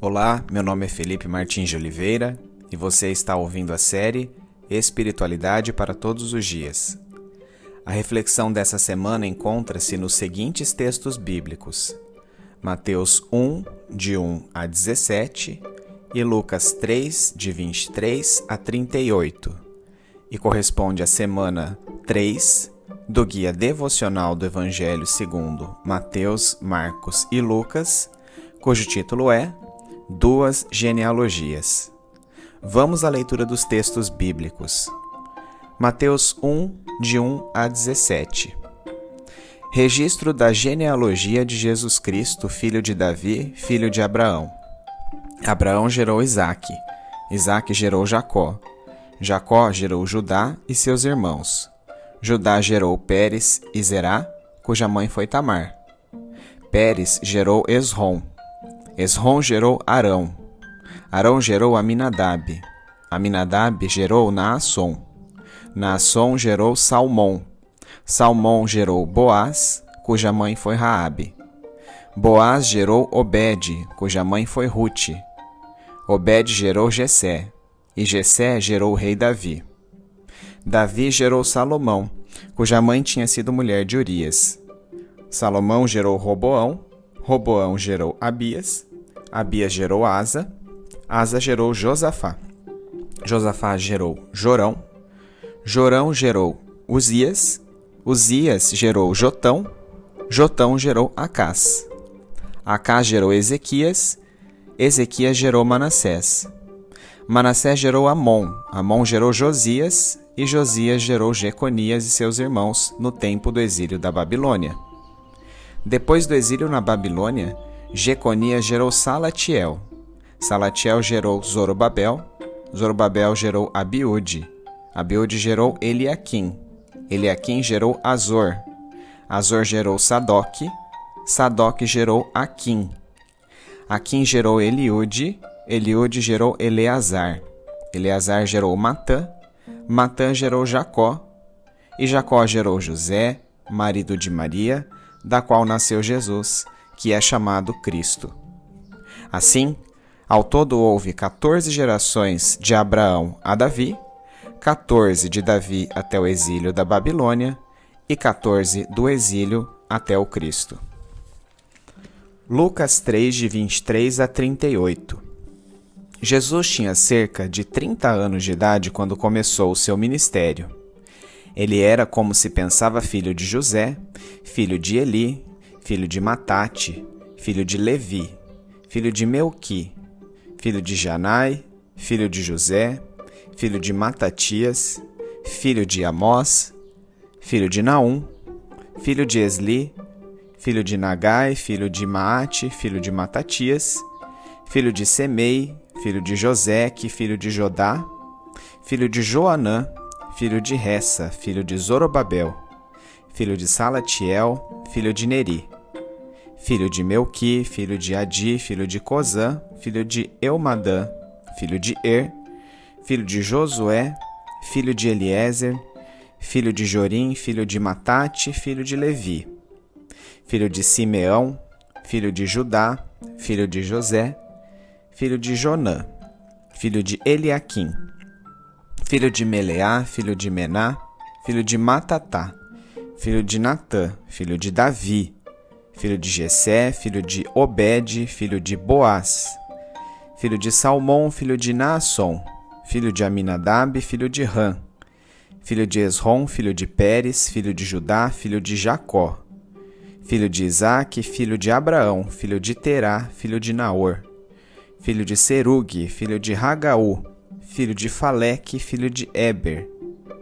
Olá, meu nome é Felipe Martins de Oliveira e você está ouvindo a série Espiritualidade para Todos os Dias. A reflexão dessa semana encontra-se nos seguintes textos bíblicos: Mateus 1, de 1 a 17 e Lucas 3, de 23 a 38, e corresponde à semana 3 do Guia Devocional do Evangelho segundo Mateus, Marcos e Lucas, cujo título é Duas Genealogias. Vamos à leitura dos textos bíblicos. Mateus 1, de 1 a 17. Registro da genealogia de Jesus Cristo, filho de Davi, filho de Abraão. Abraão gerou Isaque. Isaque gerou Jacó. Jacó gerou Judá e seus irmãos. Judá gerou Pérez e Zerá, cuja mãe foi Tamar. Pérez gerou Esrom. Esrom gerou Arão. Arão gerou Aminadab. Aminadab gerou Naasson. Naasson gerou Salmão. Salmão gerou Boaz, cuja mãe foi Raabe. Boaz gerou Obed, cuja mãe foi Rute. Obed gerou Jessé, e Jessé gerou o rei Davi. Davi gerou Salomão, cuja mãe tinha sido mulher de Urias. Salomão gerou Roboão, Roboão gerou Abias, Abias gerou Asa, Asa gerou Josafá, Josafá gerou Jorão, Jorão gerou Uzias, Uzias gerou Jotão, Jotão gerou Acás, Acás gerou Ezequias, Ezequias gerou Manassés, Manassés gerou Amon, Amon gerou Josias, e Josias gerou Jeconias e seus irmãos no tempo do exílio da Babilônia. Depois do exílio na Babilônia, Jeconias gerou Salatiel. Salatiel gerou Zorobabel. Zorobabel gerou Abiúde. Abiúde gerou Eliaquim. Eliaquim gerou Azor. Azor gerou Sadoque. Sadoque gerou Aquim. Aquim gerou Eliúde. Eliúde gerou Eleazar. Eleazar gerou Matã. Matã gerou Jacó. E Jacó gerou José, marido de Maria, da qual nasceu Jesus, que é chamado Cristo. Assim, ao todo houve 14 gerações de Abraão a Davi, 14 de Davi até o exílio da Babilônia e 14 do exílio até o Cristo. Lucas 3, de 23 a 38. Jesus tinha cerca de 30 anos de idade quando começou o seu ministério. Ele era, como se pensava, filho de José, filho de Eli, filho de Matate, filho de Levi, filho de Melqui, filho de Janai, filho de José, filho de Matatias, filho de Amós, filho de Naum, filho de Esli, filho de Nagai, filho de Maate, filho de Matatias, filho de Semei, filho de Joseque, filho de Jodá, filho de Joanã, filho de Ressa, filho de Zorobabel, filho de Salatiel, filho de Neri, filho de Melqui, filho de Adi, filho de Cozã, filho de Eumadã, filho de filho de Josué, filho de Eliezer, filho de Jorim, filho de Matate, filho de Levi, filho de Simeão, filho de Judá, filho de José, filho de Jonã, filho de Eliaquim, filho de Meleá, filho de Mená, filho de Matatá, filho de Natã, filho de Davi, filho de Jessé, filho de Obed, filho de Boaz, filho de Salmão, filho de Naasson, filho de Aminadab, filho de Rã, filho de Esrom, filho de Pérez, filho de Judá, filho de Jacó, filho de Isaque, filho de Abraão, filho de Terá, filho de Naor, filho de Serugue, filho de Ragaú, filho de Faleque, filho de Eber,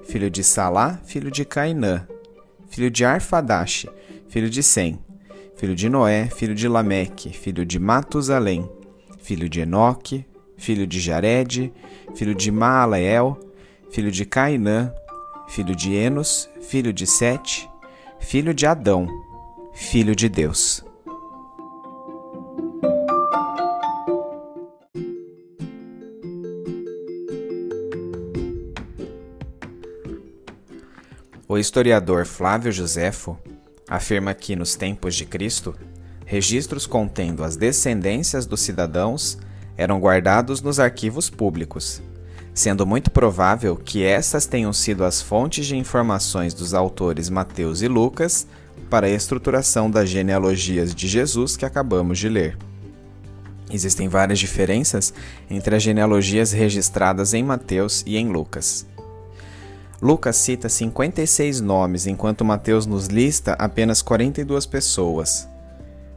filho de Salá, filho de Cainã, filho de Arfadache, filho de Sem, filho de Noé, filho de Lameque, filho de Matusalém, filho de Enoque, filho de Jared, filho de Maaleel, filho de Cainã, filho de Enos, filho de Sete, filho de Adão, filho de Deus. O historiador Flávio Joséfo afirma que, nos tempos de Cristo, registros contendo as descendências dos cidadãos eram guardados nos arquivos públicos, sendo muito provável que estas tenham sido as fontes de informações dos autores Mateus e Lucas para a estruturação das genealogias de Jesus que acabamos de ler. Existem várias diferenças entre as genealogias registradas em Mateus e em Lucas. Lucas cita 56 nomes, enquanto Mateus nos lista apenas 42 pessoas.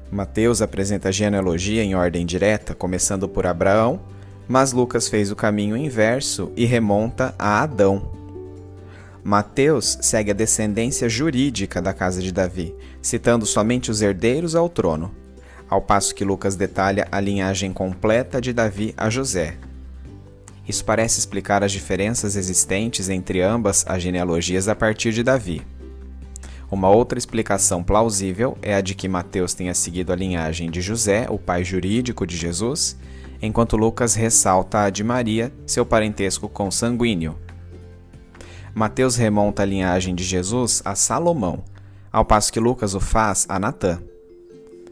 Mateus apresenta a genealogia em ordem direta, começando por Abraão, mas Lucas fez o caminho inverso e remonta a Adão. Mateus segue a descendência jurídica da casa de Davi, citando somente os herdeiros ao trono, ao passo que Lucas detalha a linhagem completa de Davi a José. Isso parece explicar as diferenças existentes entre ambas as genealogias a partir de Davi. Uma outra explicação plausível é a de que Mateus tenha seguido a linhagem de José, o pai jurídico de Jesus, enquanto Lucas ressalta a de Maria, seu parentesco consanguíneo. Mateus remonta a linhagem de Jesus a Salomão, ao passo que Lucas o faz a Natã.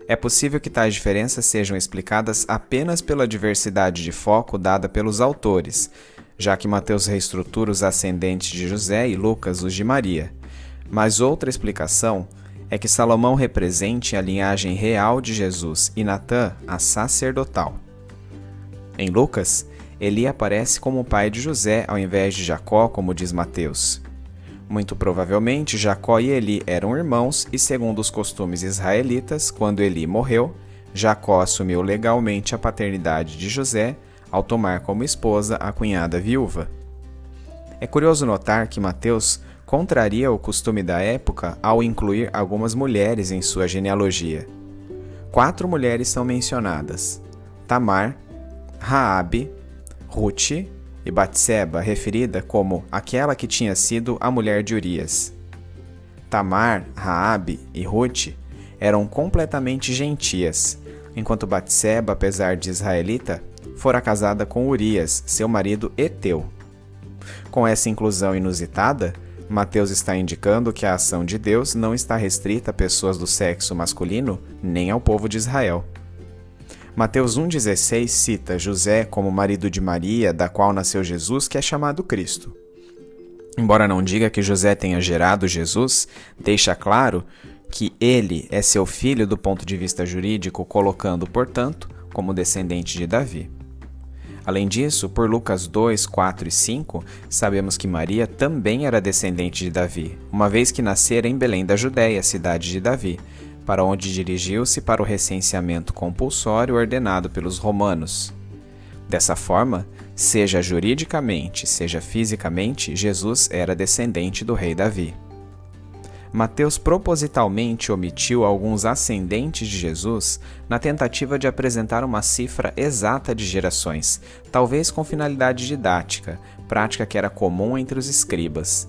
É possível que tais diferenças sejam explicadas apenas pela diversidade de foco dada pelos autores, já que Mateus reestrutura os ascendentes de José e Lucas os de Maria. Mas outra explicação é que Salomão represente a linhagem real de Jesus e Natã a sacerdotal. Em Lucas, Eli aparece como pai de José ao invés de Jacó, como diz Mateus. Muito provavelmente, Jacó e Eli eram irmãos e, segundo os costumes israelitas, quando Eli morreu, Jacó assumiu legalmente a paternidade de José ao tomar como esposa a cunhada viúva. É curioso notar que Mateus contraria o costume da época ao incluir algumas mulheres em sua genealogia. 4 mulheres são mencionadas: Tamar, Raabe, Ruth e Batseba, referida como aquela que tinha sido a mulher de Urias. Tamar, Raabe e Ruth eram completamente gentias, enquanto Batseba, apesar de israelita, fora casada com Urias, seu marido heteu. Com essa inclusão inusitada, Mateus está indicando que a ação de Deus não está restrita a pessoas do sexo masculino nem ao povo de Israel. Mateus 1,16 cita José como marido de Maria, da qual nasceu Jesus, que é chamado Cristo. Embora não diga que José tenha gerado Jesus, deixa claro que ele é seu filho do ponto de vista jurídico, colocando, portanto, como descendente de Davi. Além disso, por Lucas 2, 4 e 5, sabemos que Maria também era descendente de Davi, uma vez que nascera em Belém da Judéia, cidade de Davi, para onde dirigiu-se para o recenseamento compulsório ordenado pelos romanos. Dessa forma, seja juridicamente, seja fisicamente, Jesus era descendente do rei Davi. Mateus propositalmente omitiu alguns ascendentes de Jesus na tentativa de apresentar uma cifra exata de gerações, talvez com finalidade didática, prática que era comum entre os escribas.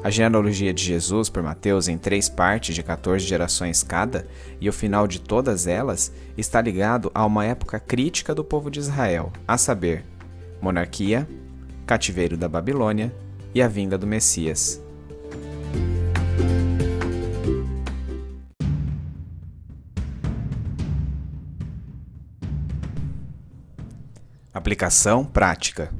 A genealogia de Jesus por Mateus em 3 partes de 14 gerações cada, e o final de todas elas está ligado a uma época crítica do povo de Israel, a saber, monarquia, cativeiro da Babilônia e a vinda do Messias. Aplicação prática.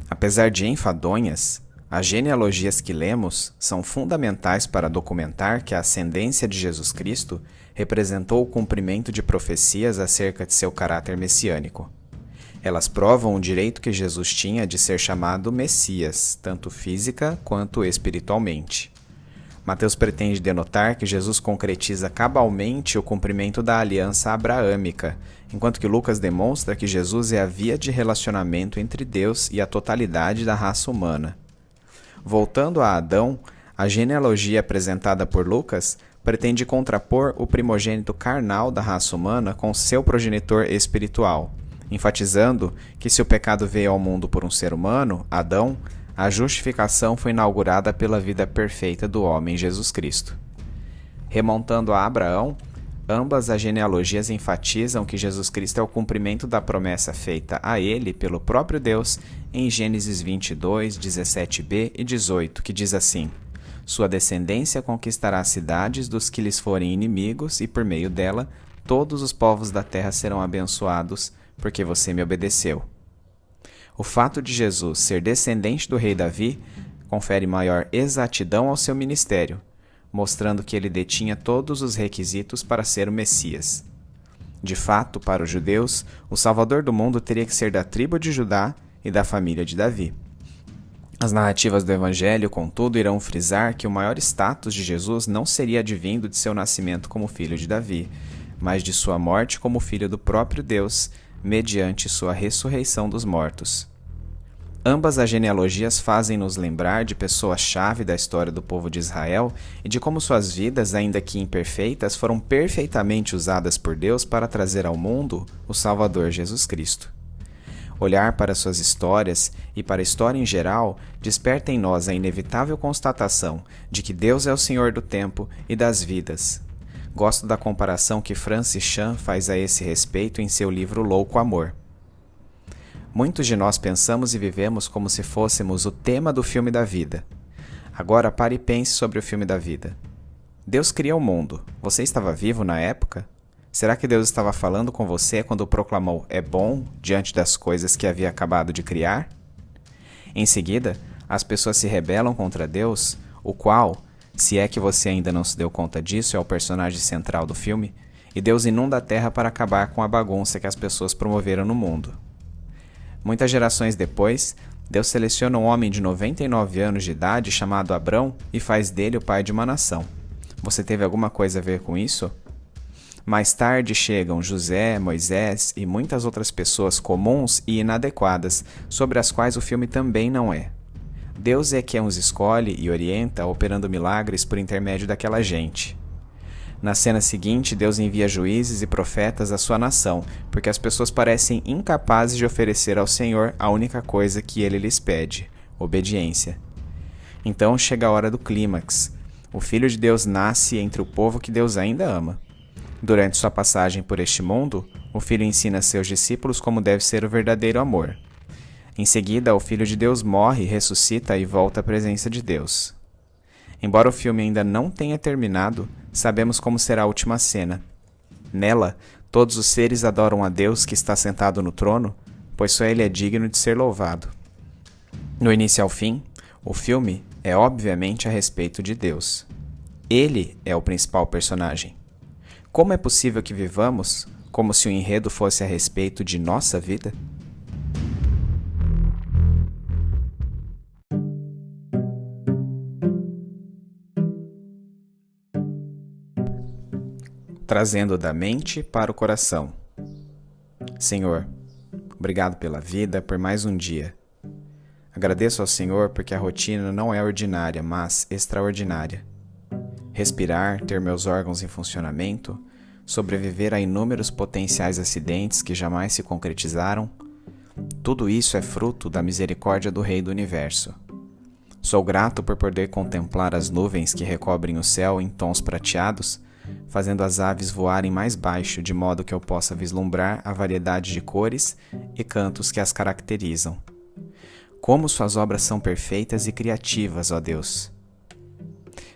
Apesar de enfadonhas, as genealogias que lemos são fundamentais para documentar que a ascendência de Jesus Cristo representou o cumprimento de profecias acerca de seu caráter messiânico. Elas provam o direito que Jesus tinha de ser chamado Messias, tanto física quanto espiritualmente. Mateus pretende denotar que Jesus concretiza cabalmente o cumprimento da aliança abraâmica, enquanto que Lucas demonstra que Jesus é a via de relacionamento entre Deus e a totalidade da raça humana. Voltando a Adão, a genealogia apresentada por Lucas pretende contrapor o primogênito carnal da raça humana com seu progenitor espiritual, enfatizando que se o pecado veio ao mundo por um ser humano, Adão, a justificação foi inaugurada pela vida perfeita do homem Jesus Cristo. Remontando a Abraão, ambas as genealogias enfatizam que Jesus Cristo é o cumprimento da promessa feita a ele pelo próprio Deus em Gênesis 22, 17b e 18, que diz assim: Sua descendência conquistará as cidades dos que lhes forem inimigos, e por meio dela todos os povos da terra serão abençoados porque você me obedeceu. O fato de Jesus ser descendente do rei Davi confere maior exatidão ao seu ministério, mostrando que ele detinha todos os requisitos para ser o Messias. De fato, para os judeus, o Salvador do mundo teria que ser da tribo de Judá e da família de Davi. As narrativas do Evangelho, contudo, irão frisar que o maior status de Jesus não seria advindo de seu nascimento como filho de Davi, mas de sua morte como filho do próprio Deus, mediante sua ressurreição dos mortos. Ambas as genealogias fazem-nos lembrar de pessoas-chave da história do povo de Israel e de como suas vidas, ainda que imperfeitas, foram perfeitamente usadas por Deus para trazer ao mundo o Salvador Jesus Cristo. Olhar para suas histórias e para a história em geral desperta em nós a inevitável constatação de que Deus é o Senhor do tempo e das vidas. Gosto da comparação que Francis Chan faz a esse respeito em seu livro Louco Amor. Muitos de nós pensamos e vivemos como se fôssemos o tema do filme da vida. Agora pare e pense sobre o filme da vida. Deus cria o mundo. Você estava vivo na época? Será que Deus estava falando com você quando proclamou "é bom" diante das coisas que havia acabado de criar? Em seguida, as pessoas se rebelam contra Deus, o qual, se é que você ainda não se deu conta disso, é o personagem central do filme, e Deus inunda a terra para acabar com a bagunça que as pessoas promoveram no mundo. Muitas gerações depois, Deus seleciona um homem de 99 anos de idade chamado Abrão e faz dele o pai de uma nação. Você teve alguma coisa a ver com isso? Mais tarde chegam José, Moisés e muitas outras pessoas comuns e inadequadas, sobre as quais o filme também não é. Deus é quem os escolhe e orienta, operando milagres por intermédio daquela gente. Na cena seguinte, Deus envia juízes e profetas à sua nação, porque as pessoas parecem incapazes de oferecer ao Senhor a única coisa que ele lhes pede: obediência. Então chega a hora do clímax. O Filho de Deus nasce entre o povo que Deus ainda ama. Durante sua passagem por este mundo, o Filho ensina a seus discípulos como deve ser o verdadeiro amor. Em seguida, o Filho de Deus morre, ressuscita e volta à presença de Deus. Embora o filme ainda não tenha terminado, sabemos como será a última cena. Nela, todos os seres adoram a Deus que está sentado no trono, pois só Ele é digno de ser louvado. Do início ao fim, o filme é obviamente a respeito de Deus. Ele é o principal personagem. Como é possível que vivamos como se o enredo fosse a respeito de nossa vida? Trazendo da mente para o coração. Senhor, obrigado pela vida, por mais um dia. Agradeço ao Senhor porque a rotina não é ordinária, mas extraordinária. Respirar, ter meus órgãos em funcionamento, sobreviver a inúmeros potenciais acidentes que jamais se concretizaram, tudo isso é fruto da misericórdia do Rei do Universo. Sou grato por poder contemplar as nuvens que recobrem o céu em tons prateados, fazendo as aves voarem mais baixo, de modo que eu possa vislumbrar a variedade de cores e cantos que as caracterizam. Como suas obras são perfeitas e criativas, ó Deus!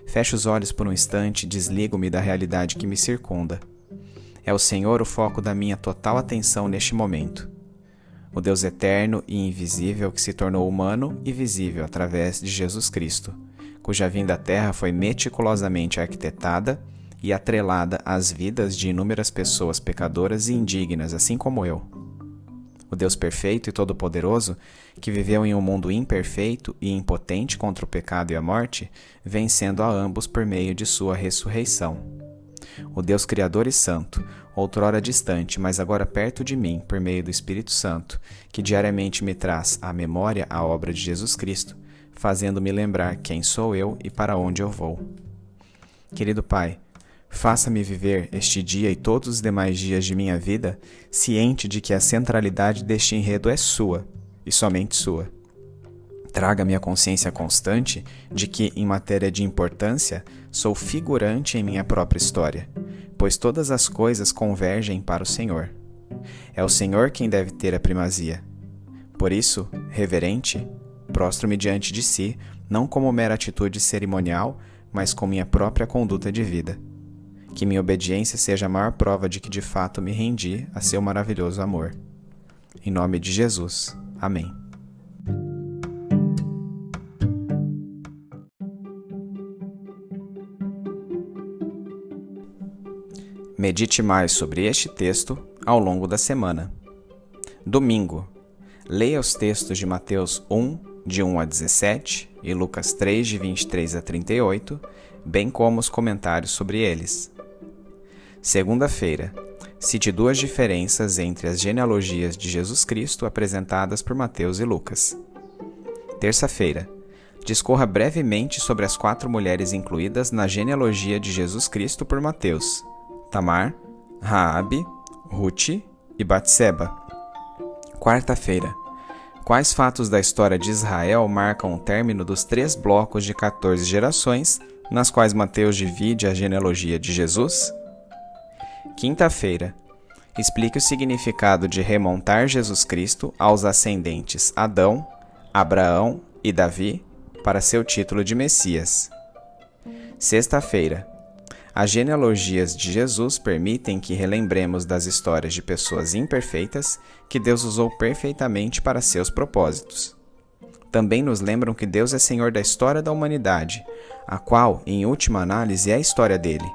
Fecho os olhos por um instante e desligo-me da realidade que me circunda. É o Senhor o foco da minha total atenção neste momento. O Deus eterno e invisível que se tornou humano e visível através de Jesus Cristo, cuja vinda à Terra foi meticulosamente arquitetada e atrelada às vidas de inúmeras pessoas pecadoras e indignas, assim como eu. O Deus perfeito e todo-poderoso, que viveu em um mundo imperfeito e impotente contra o pecado e a morte, vencendo a ambos por meio de sua ressurreição. O Deus Criador e Santo, outrora distante, mas agora perto de mim por meio do Espírito Santo, que diariamente me traz à memória a obra de Jesus Cristo, fazendo-me lembrar quem sou eu e para onde eu vou. Querido Pai, faça-me viver este dia e todos os demais dias de minha vida ciente de que a centralidade deste enredo é sua, e somente sua. Traga-me a consciência constante de que, em matéria de importância, sou figurante em minha própria história, pois todas as coisas convergem para o Senhor. É o Senhor quem deve ter a primazia. Por isso, reverente, prostro-me diante de si, não como mera atitude cerimonial, mas com minha própria conduta de vida. Que minha obediência seja a maior prova de que de fato me rendi a seu maravilhoso amor. Em nome de Jesus. Amém. Medite mais sobre este texto ao longo da semana. Domingo, leia os textos de Mateus 1, de 1 a 17, e Lucas 3, de 23 a 38, bem como os comentários sobre eles. Segunda-feira, cite duas diferenças entre as genealogias de Jesus Cristo apresentadas por Mateus e Lucas. Terça-feira, discorra brevemente sobre as 4 mulheres incluídas na genealogia de Jesus Cristo por Mateus: Tamar, Raabe, Ruth e Batseba. Quarta-feira, quais fatos da história de Israel marcam o término dos 3 blocos de 14 gerações, nas quais Mateus divide a genealogia de Jesus? Quinta-feira, explique o significado de remontar Jesus Cristo aos ascendentes Adão, Abraão e Davi para seu título de Messias. Sexta-feira, as genealogias de Jesus permitem que relembremos das histórias de pessoas imperfeitas que Deus usou perfeitamente para seus propósitos. Também nos lembram que Deus é Senhor da história da humanidade, a qual, em última análise, é a história dele.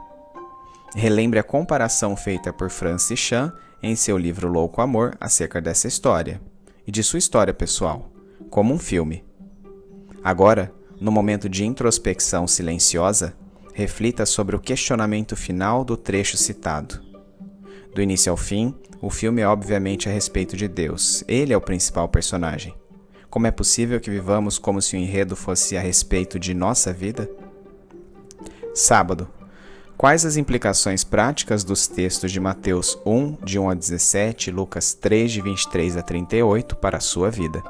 Relembre a comparação feita por Francis Chan em seu livro Louco Amor acerca dessa história, e de sua história pessoal, como um filme. Agora, no momento de introspecção silenciosa, reflita sobre o questionamento final do trecho citado. Do início ao fim, o filme é obviamente a respeito de Deus. Ele é o principal personagem. Como é possível que vivamos como se o enredo fosse a respeito de nossa vida? Sábado. Quais as implicações práticas dos textos de Mateus 1, de 1 a 17, e Lucas 3, de 23 a 38 para a sua vida?